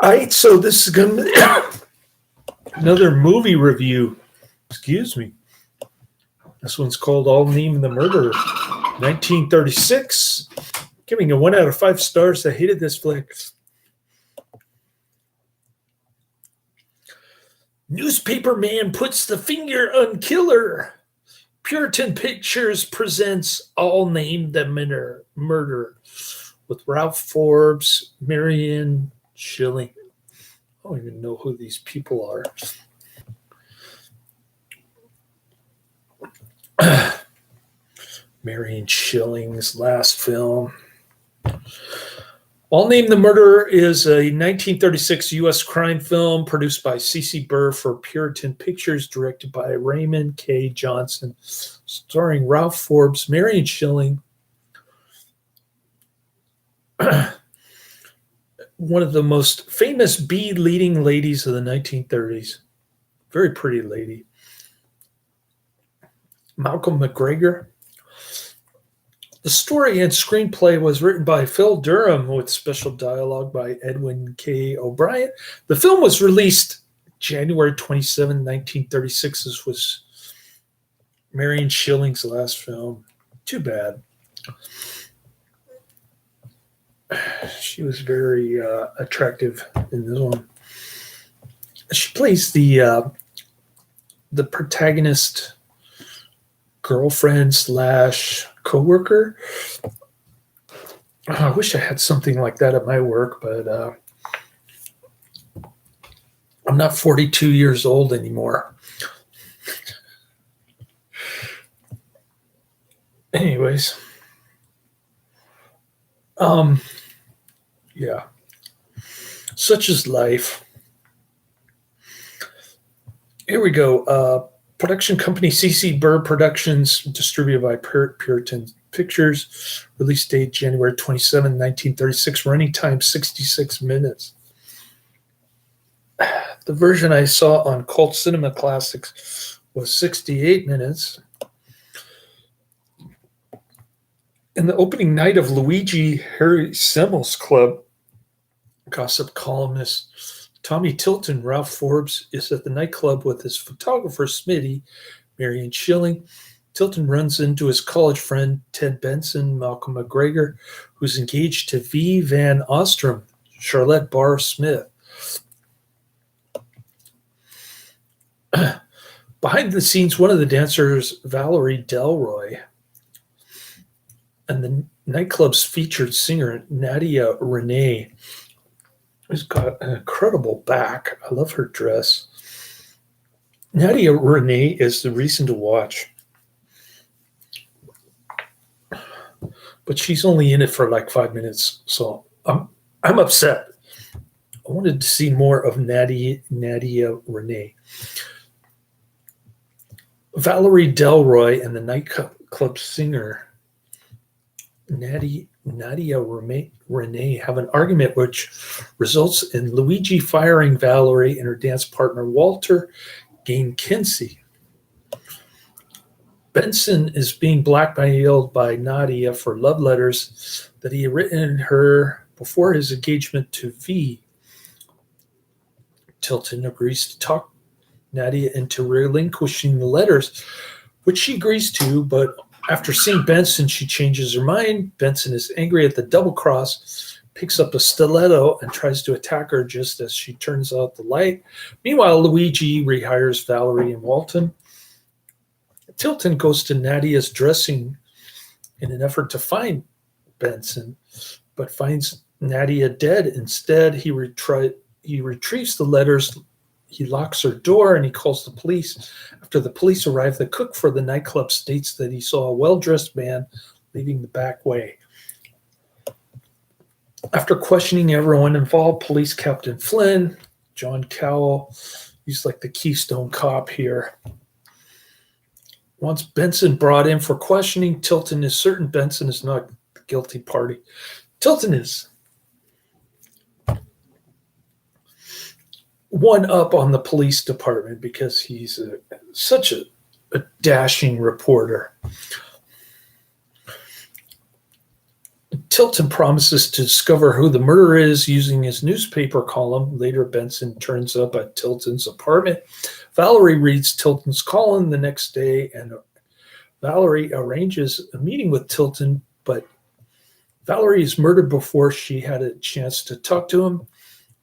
All right, so this is going to be another movie review. Excuse me. This one's called All Name the Murderer, 1936. Giving a 1 out of 5 stars. I hated this flick. Newspaper man puts the finger on killer. Puritan Pictures presents All Name the Murderer with Ralph Forbes, Marion Shilling. I don't even know who these people are. Marion Shilling's last film. All Name the Murderer is a 1936 U.S. crime film produced by C.C. Burr for Puritan Pictures, directed by Raymond K. Johnson, starring Ralph Forbes, Marion Shilling. One of the most famous B leading ladies of the 1930s. Very pretty lady. Malcolm McGregor. The story and screenplay was written by Phil Durham with special dialogue by Edwin K. O'Brien. The film was released January 27, 1936. This was Marion Shilling's last film. Too bad. She was very attractive in this one. She plays the protagonist girlfriend / coworker. I wish I had something like that at my work, but I'm not 42 years old anymore. Anyways, yeah, such is life. Here we go. Production company C.C. Burr Productions, distributed by Puritan Pictures. Release date January 27, 1936. Running time 66 minutes. The version I saw on Cult Cinema Classics was 68 minutes. In the opening night of Luigi Harry Semmel's Club, gossip columnist Tommy Tilton, Ralph Forbes, is at the nightclub with his photographer, Smitty, Marion Shilling. Tilton runs into his college friend, Ted Benson, Malcolm McGregor, who's engaged to V. Van Ostrom, Charlotte Barr Smith. Behind the scenes, one of the dancers, Valerie Delroy, and the nightclub's featured singer, Nadia Renee, who's got an incredible back. I love her dress. Nadia Renee is the reason to watch. But she's only in it for like 5 minutes, so I'm upset. I wanted to see more of Nadia Renee. Valerie Delroy and the nightclub singer, Nadia Renee have an argument which results in Luigi firing Valerie and her dance partner Walter Gain-Kinsey. Benson is being blackmailed by Nadia for love letters that he had written her before his engagement to V. Tilton agrees to talk Nadia into relinquishing the letters, which she agrees to, but after seeing Benson, she changes her mind. Benson is angry at the double cross, picks up a stiletto, and tries to attack her just as she turns out the light. Meanwhile, Luigi rehires Valerie and Walton. Tilton goes to Nadia's dressing in an effort to find Benson, but finds Nadia dead. Instead, he retrieves the letters. He locks her door and he calls the police. After the police arrive, the cook for the nightclub states that he saw a well-dressed man leaving the back way. After questioning everyone involved, Police Captain Flynn, John Cowell, he's like the Keystone Cop here. Once Benson brought in for questioning, Tilton is certain Benson is not the guilty party. Tilton is one up on the police department because he's such a dashing reporter. Tilton promises to discover who the murderer is using his newspaper column. Later, Benson turns up at Tilton's apartment. Valerie reads Tilton's column the next day, and Valerie arranges a meeting with Tilton, but Valerie is murdered before she had a chance to talk to him.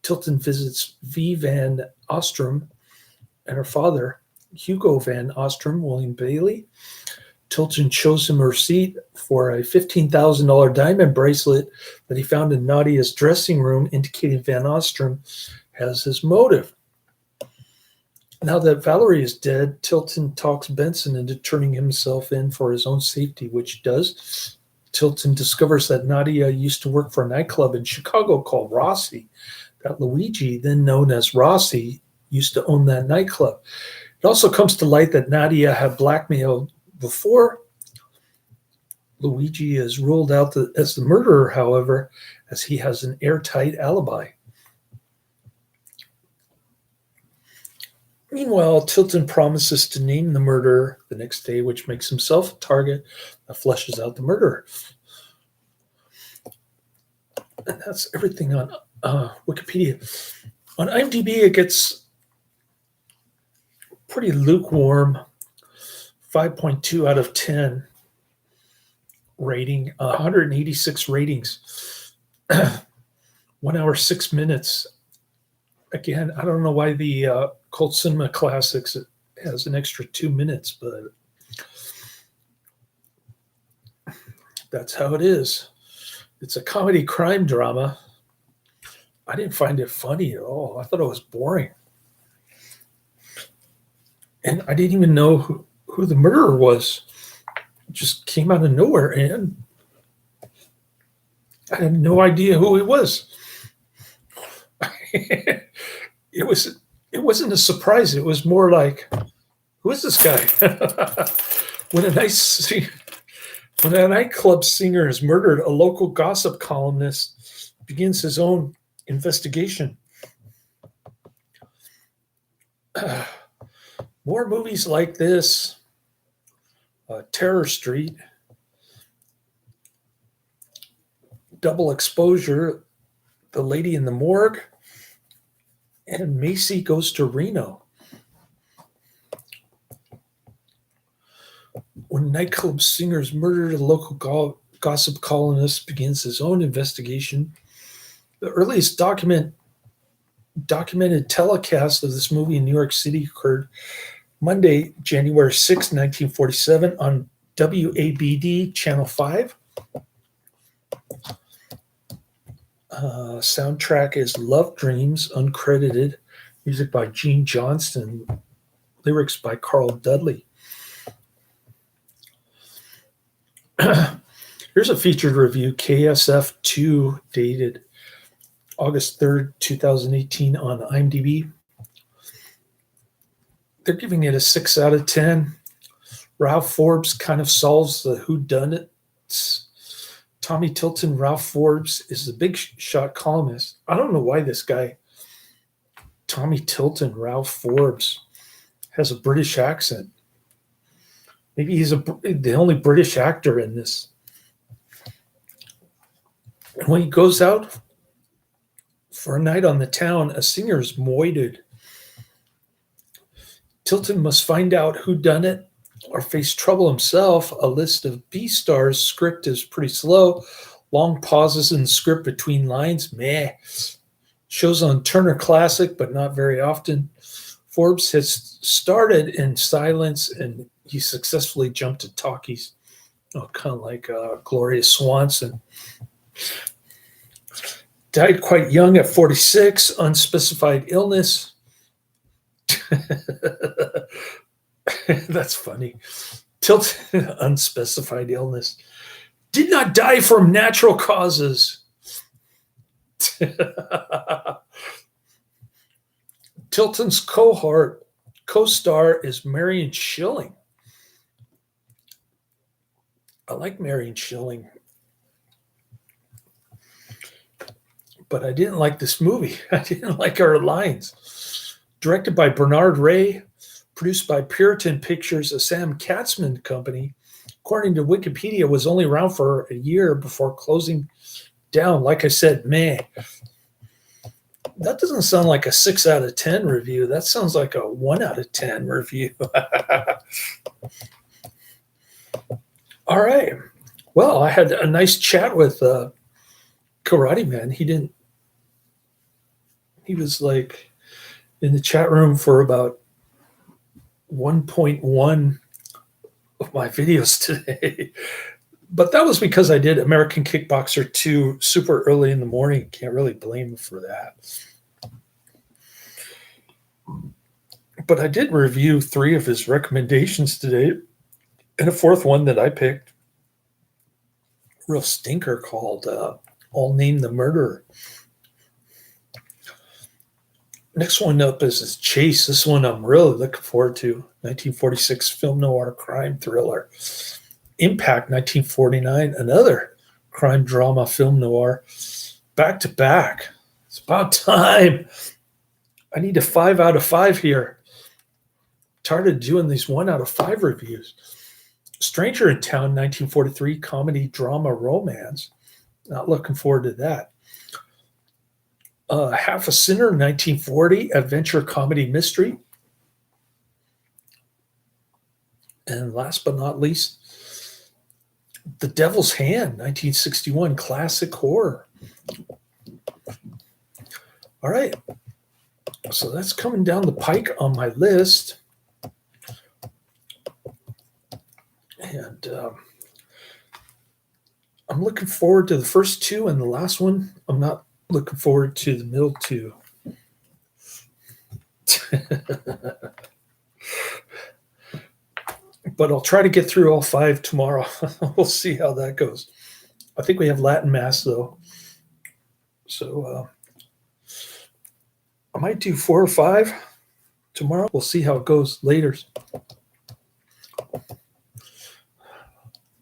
Tilton visits V. Van Ostrom and her father, Hugo Van Ostrom, William Bailey. Tilton shows him a receipt for a $15,000 diamond bracelet that he found in Nadia's dressing room, indicating Van Ostrom has his motive. Now that Valerie is dead, Tilton talks Benson into turning himself in for his own safety, which he does. Tilton discovers that Nadia used to work for a nightclub in Chicago called Rossi, that Luigi, then known as Rossi, used to own that nightclub. It also comes to light that Nadia had blackmailed before. Luigi is ruled out as the murderer, however, as he has an airtight alibi. Meanwhile, Tilton promises to name the murderer the next day, which makes himself a target that fleshes out the murderer. And that's everything on Wikipedia. On IMDb, it gets pretty lukewarm, 5.2 out of 10 rating, 186 ratings, 1 hour, 6 minutes. Again, I don't know why the Cult Cinema Classics has an extra 2 minutes, but that's how it is. It's a comedy crime drama. I didn't find it funny at all. I thought it was boring. And I didn't even know who the murderer was. It just came out of nowhere, and I had no idea who he was. It wasn't a surprise. It was more like, who is this guy? When a nightclub singer is murdered, a local gossip columnist begins his own investigation. More movies like this, Terror Street, Double Exposure, The Lady in the Morgue, and Macy Goes to Reno. When nightclub singer is murdered, a local gossip columnist begins his own investigation. The earliest documented telecast of this movie in New York City occurred Monday, January 6, 1947 on WABD Channel 5. Soundtrack is Love Dreams, uncredited. Music by Gene Johnston. Lyrics by Carl Dudley. Here's a featured review, KSF2, dated August 3rd, 2018 on IMDb. They're giving it a 6 out of 10. Ralph Forbes kind of solves the whodunits. Tommy Tilton, Ralph Forbes, is the big shot columnist. I don't know why this guy, Tommy Tilton, Ralph Forbes, has a British accent. Maybe he's the only British actor in this. And when he goes out for a night on the town, a singer is moited. Tilton must find out who done it or face trouble himself. A list of B stars. Script is pretty slow. Long pauses in the script between lines. Meh. Shows on Turner Classic, but not very often. Forbes has started in silence, and he successfully jumped to talkies. Kind of like Gloria Swanson. Died quite young at 46, unspecified illness. That's funny. Tilton, unspecified illness. Did not die from natural causes. Tilton's co-star is Marion Shilling. I like Marion Shilling, but I didn't like this movie. I didn't like her lines. Directed by Bernard Ray, produced by Puritan Pictures, a Sam Katzman company. According to Wikipedia, was only around for a year before closing down. Like I said, man, that doesn't sound like a 6 out of 10 review. That sounds like a 1 out of 10 review. All right. Well, I had a nice chat with Karate Man. He was like in the chat room for about 1.1 of my videos today. But that was because I did American Kickboxer 2 super early in the morning. Can't really blame him for that. But I did review 3 of his recommendations today, and a 4th one that I picked, real stinker, called I'll Name the Murderer. Next one up is Chase. This one I'm really looking forward to. 1946 film noir crime thriller. Impact 1949, another crime drama film noir. Back to back. It's about time. I need a 5 out of 5 here. Tired of doing these 1 out of 5 reviews. Stranger in Town 1943 comedy drama romance. Not looking forward to that. Half a Sinner 1940 adventure comedy mystery. And last but not least, The Devil's Hand 1961 classic horror. All right. So that's coming down the pike on my list. And I'm looking forward to the first 2, and the last one, I'm not looking forward to the middle 2. But I'll try to get through all 5 tomorrow. We'll see how that goes. I think we have Latin Mass, though. So I might do 4 or 5 tomorrow. We'll see how it goes later.